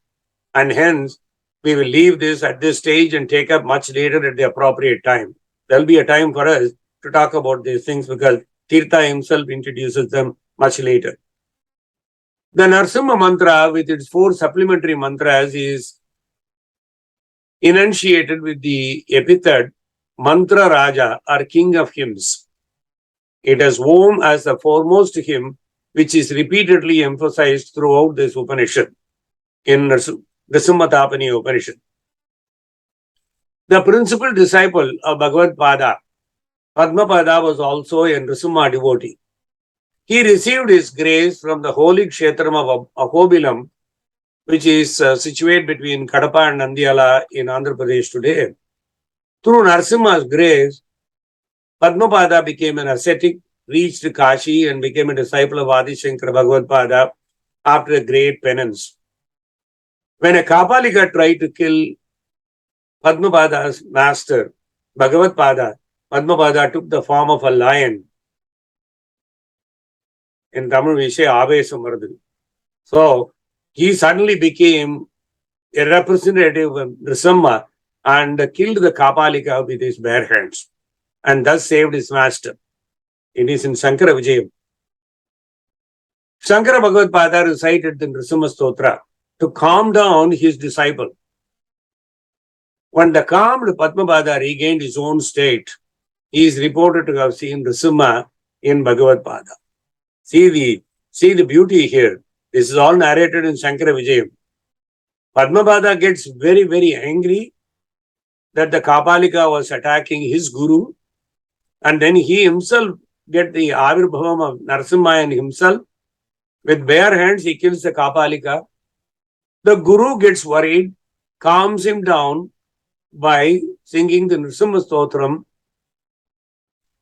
and hence we will leave this at this stage and take up much later at the appropriate time. There'll be a time for us to talk about these things because Tirtha himself introduces them much later. The Narasimha mantra with its 4 supplementary mantras is enunciated with the epithet Mantra Raja or King of Hymns. It has Om as the foremost hymn, which is repeatedly emphasized throughout this Upanishad in Nrisimha Tapaniya Upanishad. The principal disciple of Bhagavad Pada, Padmapada, was also a Nrisimha devotee. He received his grace from the holy Kshetram of Ahobilam, which is situated between Kadapa and Nandyala in Andhra Pradesh today. Through Narasimha's grace, Padmapada became an ascetic, reached Kashi, and became a disciple of Adi Shankara Bhagavad Pada after a great penance. When a Kapalika tried to kill Padmapada's master, Bhagavad Pada, Padmapada took the form of a lion. In Tamil, we say Avesam Varadu. So he suddenly became a representative of Nrisimha and killed the Kapalika with his bare hands and thus saved his master. It is in Shankara Vijayam. Shankara Bhagavad-pada recited the Nrisimha Stotra to calm down his disciple. When the calmed Padmapada regained his own state, he is reported to have seen Nrisimha in Bhagavad-pada. See the beauty here. This is all narrated in Shankara Vijayam. Padmapada gets very, very angry that the Kapalika was attacking his guru, and then he himself get the Avirbhavam of Narasimha and himself. With bare hands, he kills the Kapalika. The guru gets worried, calms him down by singing the Nrisimha Stotram.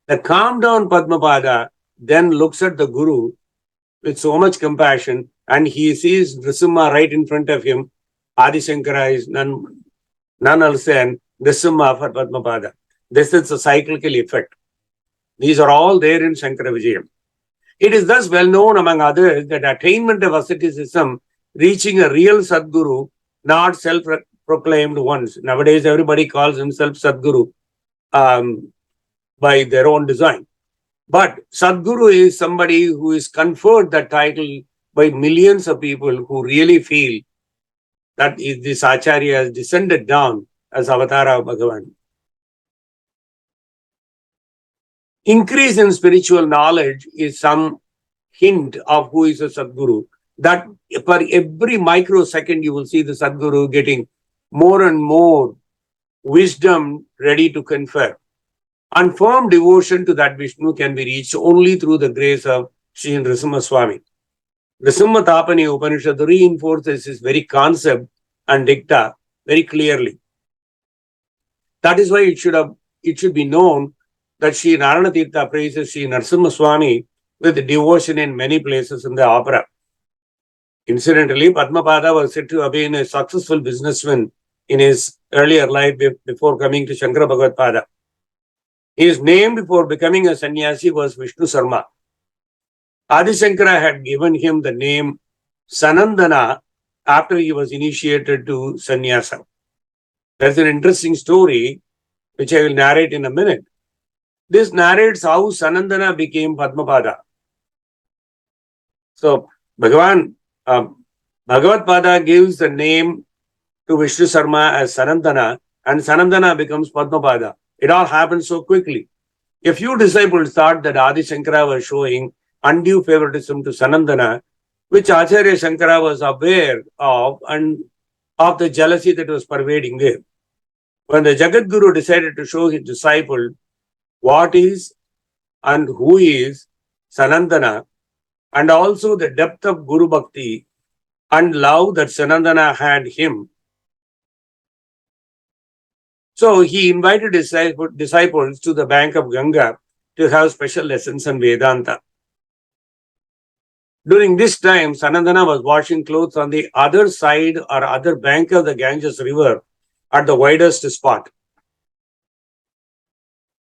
The calmed down Padmapada then looks at the guru with so much compassion, and he sees Nrisimha right in front of him. Adi Shankara is none else than Nrisimha for Padmapada. This is a cyclical effect. These are all there in Shankara Vijayam. It is thus well known among others that attainment of asceticism, reaching a real Sadguru, not self-proclaimed ones. Nowadays, everybody calls himself Sadguru by their own design. But Sadguru is somebody who is conferred that title by millions of people who really feel that this Acharya has descended down as Avatara of Bhagavan. Increase in spiritual knowledge is some hint of who is a Sadguru. That for every microsecond you will see the Sadguru getting more and more wisdom ready to confer. And firm devotion to that Vishnu can be reached only through the grace of Sri Nrisimha Swami. Nrisimha Tapani Upanishad reinforces this very concept and dicta very clearly. That is why it should be known that Sri Narayana Tirtha praises Sri Narasimha Swami with devotion in many places in the opera. Incidentally, Padmapada was said to have been a successful businessman in his earlier life before coming to Shankara Bhagavad-pada. His name before becoming a sannyasi was Vishnu Sarma. Adi Shankara had given him the name Sanandana after he was initiated to sannyasa. There's an interesting story which I will narrate in a minute. This narrates how Sanandana became Padmapada. So, Bhagavad-pada gives the name to Vishnu Sarma as Sanandana, and Sanandana becomes Padmapada. It all happened so quickly. A few disciples thought that Adi Shankara was showing undue favoritism to Sanandana, which Acharya Shankara was aware of and of the jealousy that was pervading there. When the Jagadguru decided to show his disciple what is and who is Sanandana, and also the depth of Guru Bhakti and love that Sanandana had him, so he invited his disciples to the bank of Ganga to have special lessons on Vedanta. During this time, Sanandana was washing clothes on the other side or other bank of the Ganges river at the widest spot.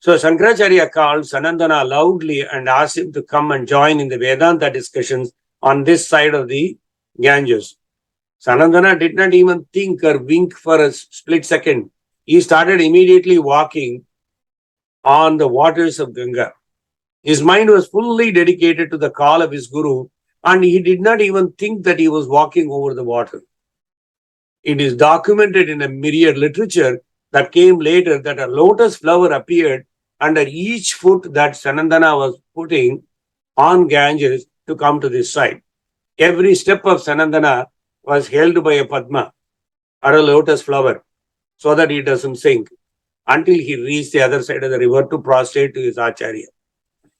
So Shankaracharya called Sanandana loudly and asked him to come and join in the Vedanta discussions on this side of the Ganges. Sanandana did not even think or wink for a split second. He started immediately walking on the waters of Ganga. His mind was fully dedicated to the call of his guru, and he did not even think that he was walking over the water. It is documented in a myriad literature that came later that a lotus flower appeared under each foot that Sanandana was putting on Ganges to come to this side. Every step of Sanandana was held by a Padma or a lotus flower so that he doesn't sink until he reached the other side of the river to prostrate to his Acharya.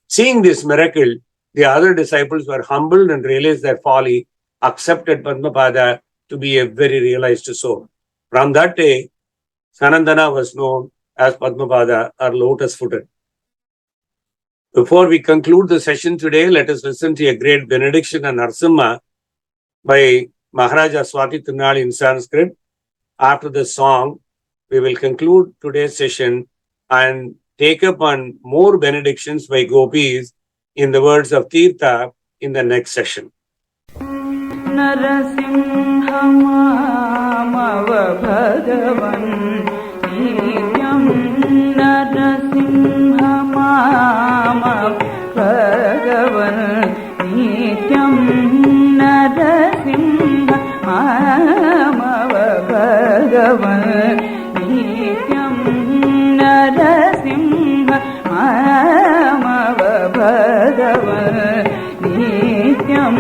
Seeing this miracle, the other disciples were humbled and realized their folly, accepted Padmapada to be a very realized soul. From that day, Sanandana was known as Padmapada or lotus-footed. Before we conclude the session today, let us listen to a great benediction on Narasimha by Maharaja Swati Tirunal in Sanskrit. After the song, we will conclude today's session and take up on more benedictions by gopis in the words of Tirtha in the next session. Narasimhamamav Bhagavan Nityam Narasimhamamav Bhagavan Nityam Narasimhamamav Bhagavan Nityam Narasimhamamav Bhagavan Nityam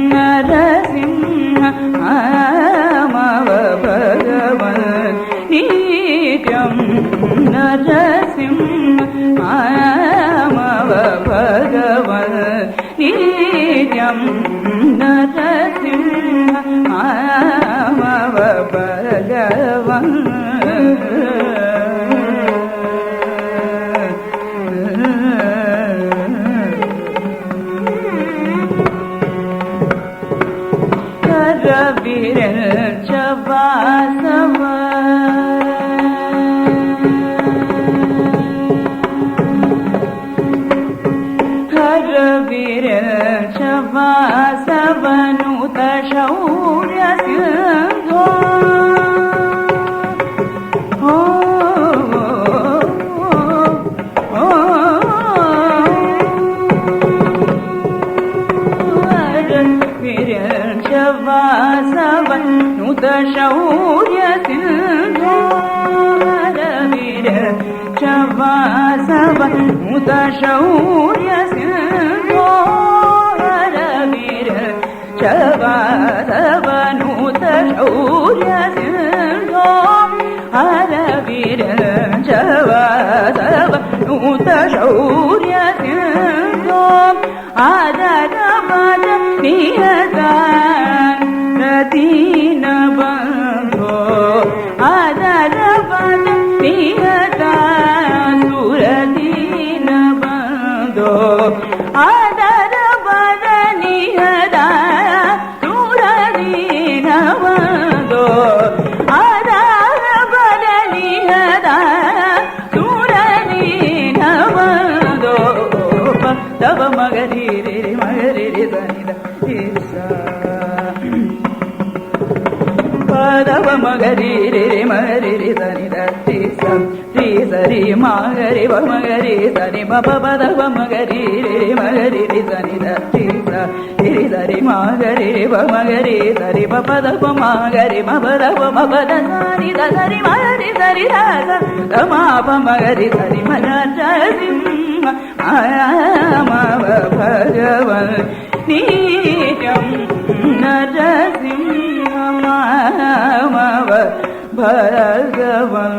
Narasimhamamav Bhagavan Nityam Narasimhamamav Bhagavan Nityam Narasimhamamav Bhagavan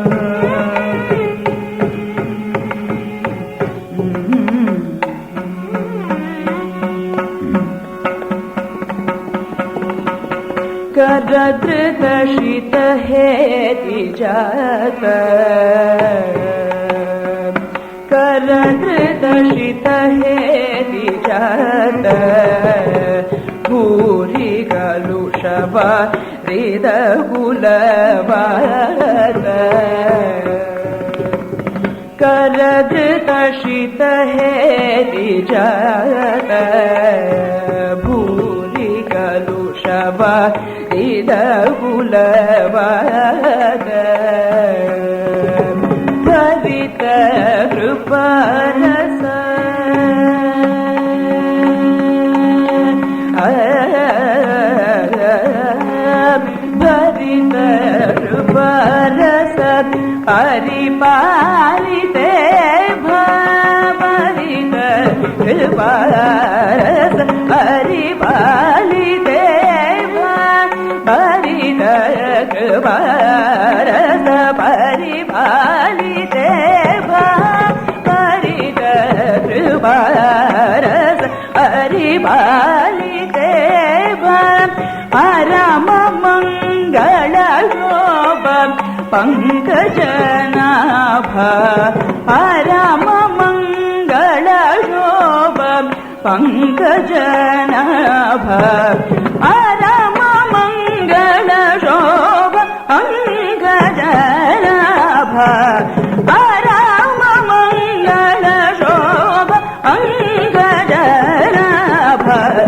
Bye.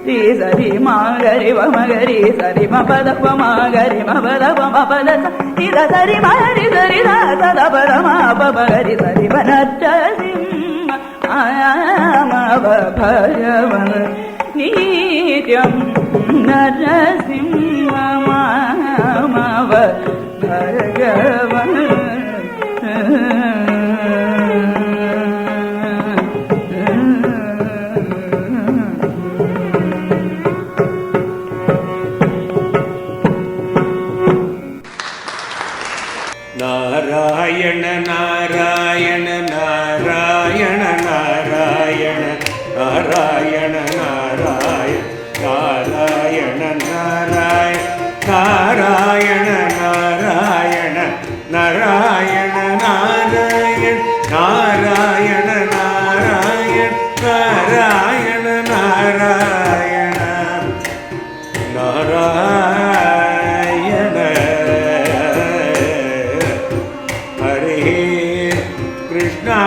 ri sari ma gari va ma gari sari ma pa da pa ma gari ma pa da pa ma pa da ri da sari ma ri sari da sa da pa da ma pa pa gari sari pa na ta simma ma va bhagavan nityam narasimha ma va bhagavan Narayana Narayana Narayana Narayana Narayana Narayana Narayana Narayana Narayana Narayana Narayana Narayana Narayana Narayana Hare Krishna